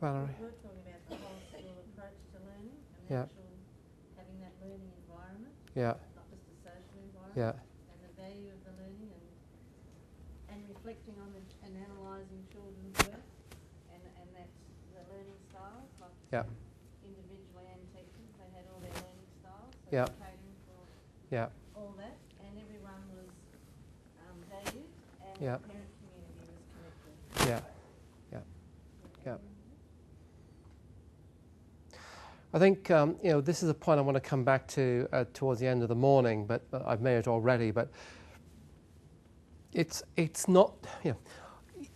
Valerie? We're talking about the whole school approach to learning and Yeah. actual having that learning environment, Yeah. not just a social environment, Yeah. and the value of the learning and reflecting on and analysing children's work and that's the learning styles, like Yeah. individually and teachers, they had all their learning styles, so Yeah. catering for Yeah. all that, and everyone was valued and Yeah. the parent community was connected. Yeah. Yeah. Yeah. I think this is a point I want to come back to towards the end of the morning, but I've made it already. But it's not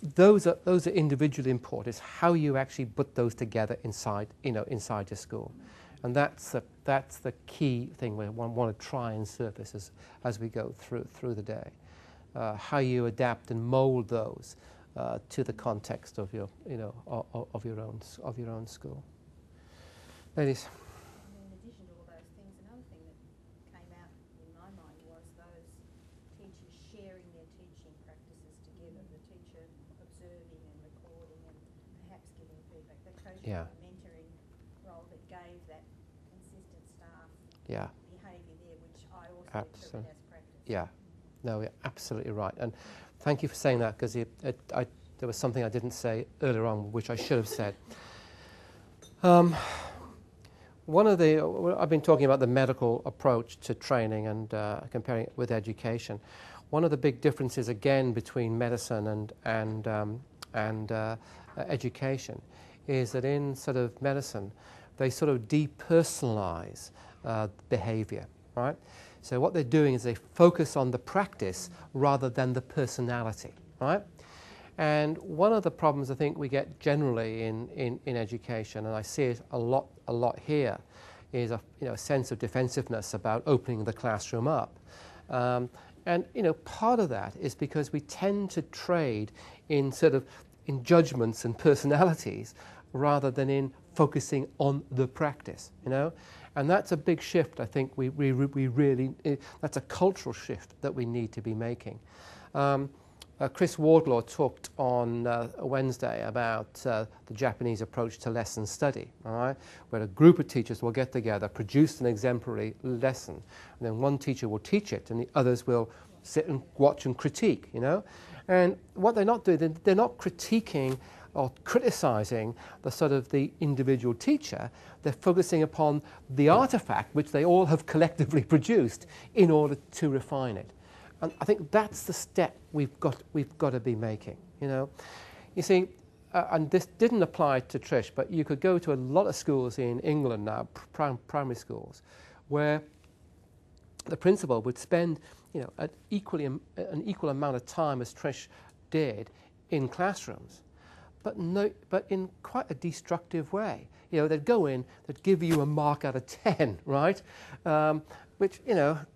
those are individually important. It's how you actually put those together inside inside your school, and that's the key thing we want to try and surface as we go through the day. How you adapt and mould those to the context of your of your own school. Ladies. In addition to all those things, another thing that came out in my mind was those teachers sharing their teaching practices together, the teacher observing and recording and perhaps giving feedback. That coaching and mentoring role that gave that consistent staff behaviour there, which I also interpret as practice. Yeah, no, you're absolutely right. And thank you for saying that, because there was something I didn't say earlier on, which I should have said. I've been talking about the medical approach to training and comparing it with education. One of the big differences, again, between medicine and education is that in sort of medicine, they sort of depersonalize behavior, right? So what they're doing is they focus on the practice rather than the personality, right? And one of the problems I think we get generally in education, and I see it a lot here, is a sense of defensiveness about opening the classroom up. And part of that is because we tend to trade in judgments and personalities rather than in focusing on the practice, And that's a big shift. I think we really that's a cultural shift that we need to be making. Chris Wardlaw talked on Wednesday about the Japanese approach to lesson study, all right, where a group of teachers will get together, produce an exemplary lesson, and then one teacher will teach it and the others will sit and watch and critique, And what they're not doing, they're not critiquing or criticizing the individual teacher. They're focusing upon the artifact which they all have collectively produced in order to refine it. And I think that's the step we've got to be making. You see, and this didn't apply to Trish, but you could go to a lot of schools in England now, primary schools, where the principal would spend, an equal amount of time as Trish did in classrooms, but in quite a destructive way. They'd go in, they'd give you a mark out of 10, right? Which,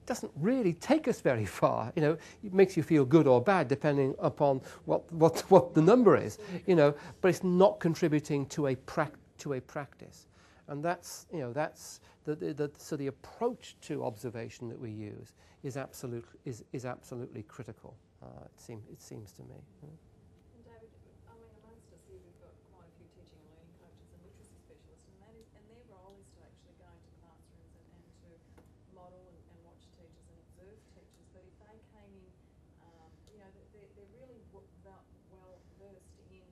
doesn't really take us very far. It makes you feel good or bad depending upon what the number is, but it's not contributing to a practice. And that's the approach to observation that we use is absolutely critical. It seems to me. And David, amongst us here, we've got quite a few teaching and learning coaches and literacy specialists, and their role is to actually go into classrooms and to model and watch teachers and observe teachers. But if they came in, they're really well versed in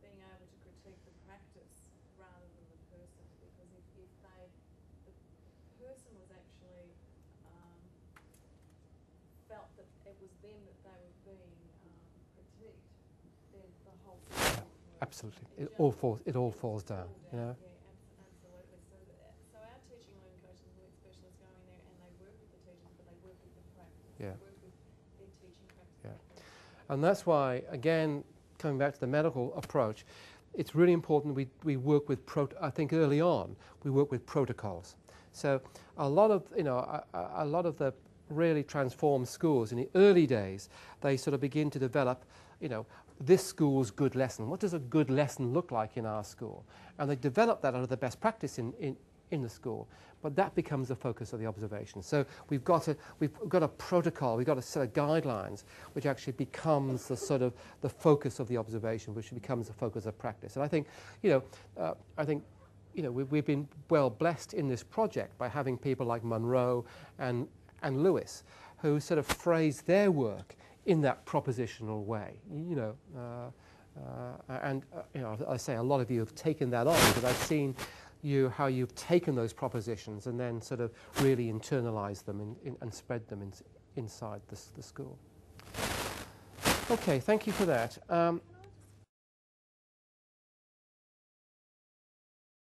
being able to critique the practice rather than the person. Because if the person was actually felt that it was them that they were being critiqued, then the whole system Absolutely, it all falls down. Yeah, absolutely. So our teaching learning coaches and specialists go in there and they work with the teachers, but they work with the practice. Yeah. They work with their teaching practice. Yeah. And that's why, again, coming back to the medical approach, it's really important we work with I think early on we work with protocols. So a lot of the really transformed schools in the early days, they sort of begin to develop, this school's good lesson. What does a good lesson look like in our school? And they develop that out of the best practice in the school, but that becomes the focus of the observation. So we've got a protocol, we've got a set of guidelines, which actually becomes the sort of the focus of the observation, which becomes the focus of practice. And I think, we've been well blessed in this project by having people like Monroe and Lewis, who sort of phrase their work in that propositional way. I say a lot of you have taken that on, because I've seen how you've taken those propositions and then sort of really internalized them and spread them inside the school. Okay, thank you for that.